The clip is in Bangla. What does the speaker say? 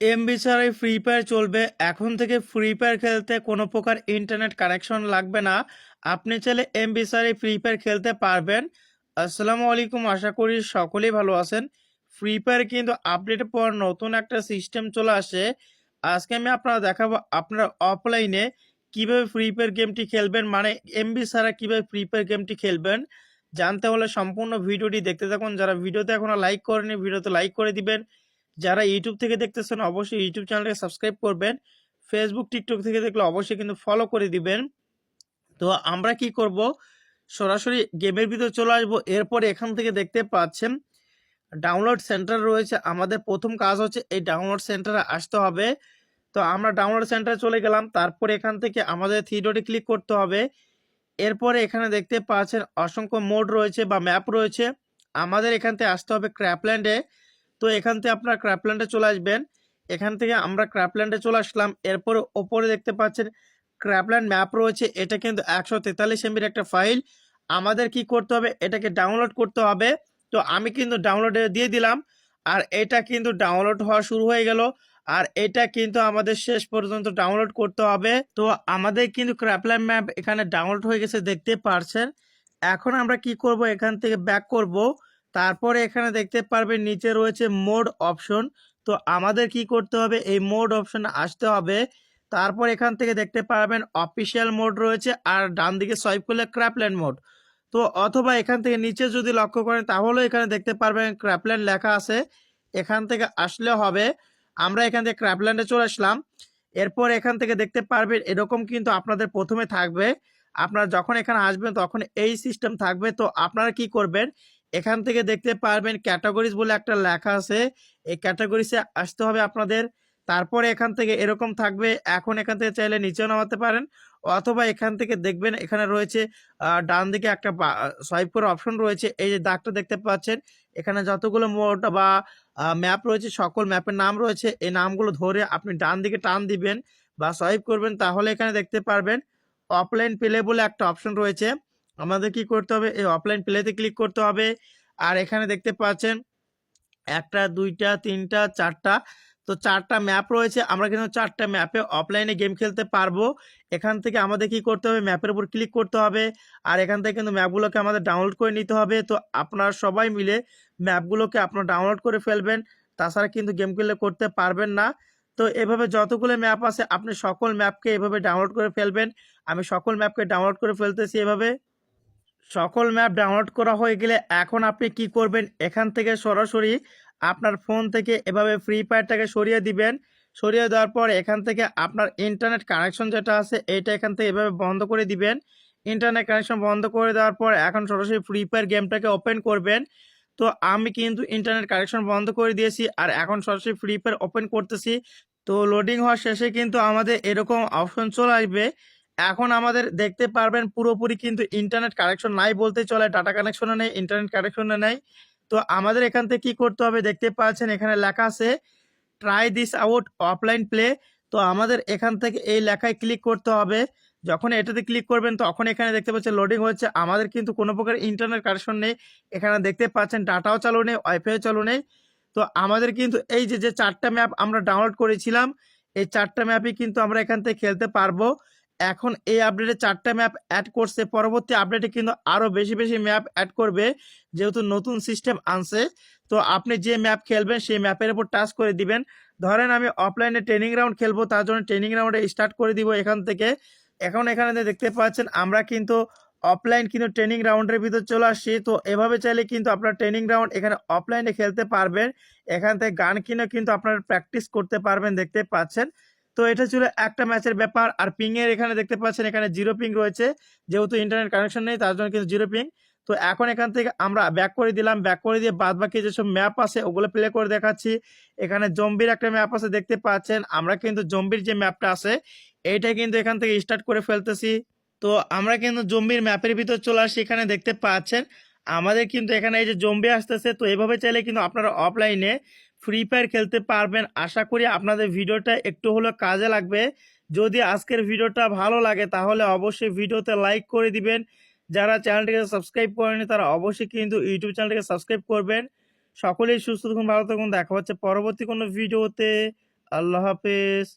এমবি ছাড়াই ফ্রি ফায়ার চলবে। এখন থেকে ফ্রি ফায়ার খেলতে কোনো প্রকার ইন্টারনেট কানেকশন লাগবে না। আপনি চাইলে এমবি ছাড়াই ফ্রি ফায়ার খেলতে পারবেন। আসসালামু আলাইকুম, আশা করি সকলেই ভালো আছেন। ফ্রি ফায়ার কিন্তু আপডেটের পর নতুন একটা সিস্টেম চলে আসে। আজকে আমি আপনারা দেখাবো আপনারা অফলাইনে কিভাবে ফ্রি ফায়ার গেমটি খেলবেন, মানে এমবি ছাড়া কিভাবে ফ্রি ফায়ার গেমটি খেলবেন। জানতে হলে সম্পূর্ণ ভিডিওটি দেখতে থাকুন। যারা ভিডিওতে এখনো লাইক করেনি, ভিডিওতে লাইক করে দিবেন। যারা ইউটিউব থেকে দেখতেছেন অবশ্যই ইউটিউব চ্যানেলটাকে সাবস্ক্রাইব করবেন। ফেসবুক টিকটক থেকে দেখলে অবশ্যই কিন্তু ফলো করে দিবেন। তো আমরা কি করব, সরাসরি গেমের ভিতরে চলে আসবো। এরপরে এখান থেকে দেখতে পাচ্ছেন ডাউনলোড সেন্টার রয়েছে। আমাদের প্রথম কাজ হচ্ছে এই ডাউনলোড সেন্টারে আসতে হবে। তো আমরা ডাউনলোড সেন্টারে চলে গেলাম। তারপরে এখান থেকে আমাদের থ্রি ডটে ক্লিক করতে হবে। এরপরে এখানে দেখতে পাচ্ছেন অসংখ্য মোড রয়েছে বা ম্যাপ রয়েছে। আমাদের এখান থেকে আসতে হবে ক্র্যাপল্যান্ডে। তো এখান থেকে আপনারা ক্র্যাপল্যান্ডে চলে আসবেন। এখান থেকে আমরা ক্র্যাপল্যান্ডে চলে আসলাম। এরপরে ওপরে দেখতে পাচ্ছেন ক্র্যাপল্যান্ড ম্যাপ রয়েছে। এটা কিন্তু 143 এমবির একটা ফাইল। আমাদের কি করতে হবে, এটাকে ডাউনলোড করতে হবে। তো আমি কিন্তু ডাউনলোডে দিয়ে দিলাম। আর এটা কিন্তু ডাউনলোড হওয়া শুরু হয়ে গেল। আর এটা কিন্তু আমাদের শেষ পর্যন্ত ডাউনলোড করতে হবে। তো আমাদের কিন্তু ক্র্যাপল্যান্ড ম্যাপ এখানে ডাউনলোড হয়ে গেছে, দেখতে পারছেন। এখন আমরা কি করব, এখান থেকে ব্যাক করব। তারপরে এখানে দেখতে পারবেন নিচে রয়েছে মোড অপশন। তো আমাদের কি করতে হবে, এই মোড অপশনে আসতে হবে। তারপর এখান থেকে দেখতে পারবেন অফিসিয়াল মোড রয়েছে, আর ডান দিকে সোয়াইপ করলে ক্র্যাপল্যান্ড মোড। তো অথবা এখান থেকে নিচে যদি লক্ষ্য করেন তাহলে এখানে দেখতে পারবেন ক্র্যাপল্যান্ড লেখা আছে, এখান থেকে আসলে হবে। আমরা এখান থেকে ক্র্যাপল্যান্ডে চলে আসলাম। এরপর এখান থেকে দেখতে পারবেন এরকম কিন্তু আপনাদের প্রথমে থাকবে। আপনারা যখন এখানে আসবেন তখন এই সিস্টেম থাকবে। তো আপনারা কি করবেন, এখান থেকে দেখতে পারবেন ক্যাটাগরিজ বলে একটা লেখা আছে, এই ক্যাটাগরিজে আসতে হবে আপনাদের। তারপরে এখান থেকে এরকম থাকবে। এখন এখান থেকে চাইলে নিচেও নামাতে পারেন, অথবা এখান থেকে দেখবেন এখানে রয়েছে ডান দিকে একটা সোয়াইপ করার অপশন রয়েছে। এই যে দাগটা দেখতে পাচ্ছেন, এখানে যতগুলো মোড বা ম্যাপ রয়েছে সকল ম্যাপের নাম রয়েছে। এই নামগুলো ধরে আপনি ডান দিকে টান দিবেন বা সোয়াইপ করবেন, তাহলে এখানে দেখতে পারবেন অফলাইন প্লে বলে একটা অপশন রয়েছে। আমাদের কি করতে হবে, এই অফলাইন প্লেতে ক্লিক করতে হবে। আর এখানে দেখতে পাচ্ছেন একটা, দুইটা, তিনটা, চারটা, তো চারটা ম্যাপ রয়েছে। আমরা কিন্তু চারটা ম্যাপে অফলাইনে গেম খেলতে পারবো। এখান থেকে আমাদের কি করতে হবে, ম্যাপের উপর ক্লিক করতে হবে। আর এখান থেকে কিন্তু ম্যাপগুলোকে আমাদের ডাউনলোড করে নিতে হবে। তো আপনারা সবাই মিলে ম্যাপগুলোকে আপনারা ডাউনলোড করে ফেলবেন, তাছাড়া কিন্তু গেম খেলে করতে পারবেন না। তো এভাবে যতগুলো ম্যাপ আছে আপনি সকল ম্যাপকে এভাবে ডাউনলোড করে ফেলবেন। আমি সকল ম্যাপকে ডাউনলোড করে ফেলতেছি এভাবে। সকল ম্যাপ ডাউনলোড করা হয়ে গেলে এখন আপনি কি করবেন, এখান থেকে সরাসরি আপনার ফোন থেকে এভাবে ফ্রি ফায়ারটাকে সরিয়ে দিবেন। সরিয়ে দেওয়ার পর এখান থেকে আপনার ইন্টারনেট কানেকশন যেটা আছে এইটা এখান থেকে এভাবে বন্ধ করে দিবেন। ইন্টারনেট কানেকশন বন্ধ করে দেওয়ার পর এখন সরাসরি ফ্রি ফায়ার গেমটাকে ওপেন করবেন। তো আমি কিন্তু ইন্টারনেট কানেকশন বন্ধ করে দিয়েছি, আর এখন সরাসরি ফ্রি ফায়ার ওপেন করতেছি। তো লোডিং হওয়ার শেষে কিন্তু আমাদের এরকম অপশন চলে আসবে। এখন আমাদের দেখতে পারবেন পুরোপুরি কিন্তু ইন্টারনেট কানেকশন নাই বলতে চলে, ডাটা কানেকশনও নেই, ইন্টারনেট কানেকশনও নেই। তো আমাদের এখান থেকে কি করতে হবে, দেখতে পাচ্ছেন এখানে লেখা আছে try this out offline play. তো আমাদের এখান থেকে এই লেখায় ক্লিক করতে হবে। যখন এটাতে ক্লিক করবেন তখন এখানে দেখতে পাচ্ছেন লোডিং হচ্ছে। আমাদের কিন্তু কোনো প্রকার ইন্টারনেট কানেকশন নেই, এখানে দেখতে পাচ্ছেন ডাটাও চালু নেই, ওয়াইফাইও চালু নেই। তো আমাদের কিন্তু এই যে যে চারটা ম্যাপ আমরা ডাউনলোড করেছিলাম, এই চারটা ম্যাপই কিন্তু আমরা এখান থেকে খেলতে পারবো। এখন এই আপডেটে চারটা ম্যাপ অ্যাড করছে, পরবর্তী আপডেটে কিন্তু আরও বেশি বেশি ম্যাপ অ্যাড করবে, যেহেতু নতুন সিস্টেম আনছে। তো আপনি যে ম্যাপ খেলবেন সেই ম্যাপের উপর টাচ করে দিবেন। ধরেন আমি অফলাইনে ট্রেনিং রাউন্ড খেলবো, তার জন্য ট্রেনিং রাউন্ডে স্টার্ট করে দিব এখান থেকে। এখন এখানে দেখতে পাচ্ছেন আমরা কিন্তু অফলাইন কিন্তু ট্রেনিং রাউন্ডের ভিতর চলে আসছি। তো এভাবে চাইলে কিন্তু আপনার ট্রেনিং রাউন্ড এখানে অফলাইনে খেলতে পারবেন। এখান থেকে গান কিনে কিন্তু আপনারা প্র্যাকটিস করতে পারবেন, দেখতে পাচ্ছেন। তো এটা ছিল একটা ম্যাচের ব্যাপার। আর পিং এর এখানে দেখতে পাচ্ছেন এখানে 0 পিং রয়েছে, যেহেতু ইন্টারনেট কানেকশন নেই তার জন্য কিন্তু 0 পিং। তো এখন এখান থেকে আমরা ব্যাক করে দিলাম, ব্যাক করে দিয়ে বাদ বাকি যেসব ম্যাপ আছে ওগুলো প্লে করে দেখাচ্ছি। এখানে জম্বির একটা ম্যাপ আছে, দেখতে পাচ্ছেন। আমরা কিন্তু জম্বির যে ম্যাপটা আছে এইটা কিন্তু এখান থেকে স্টার্ট করে ফেলতেছি। তো আমরা কিন্তু জম্বির ম্যাপের ভিতর চলে আসছি, এখানে দেখতে পাচ্ছেন আমাদের কিন্তু এখানে এই যে জম্বি আসতেছে। তো এভাবে চাইলে কিন্তু আপনারা অফলাইনে ফ্রি ফায়ার খেলতে পারবেন। আশা করি আপনাদের ভিডিওটা একটু হলেও কাজে লাগবে। যদি আজকের ভিডিওটা ভালো লাগে তাহলে অবশ্যই ভিডিওতে লাইক করে দিবেন। যারা চ্যানেলটিকে সাবস্ক্রাইব করেনি তারা অবশ্যই কিন্তু ইউটিউব চ্যানেলটিকে সাবস্ক্রাইব করবেন। সকলেই সুস্থ থাকুন, ভালো থাকুন, দেখা হচ্ছে পরবর্তী কোনো ভিডিওতে। আল্লাহ হাফেজ।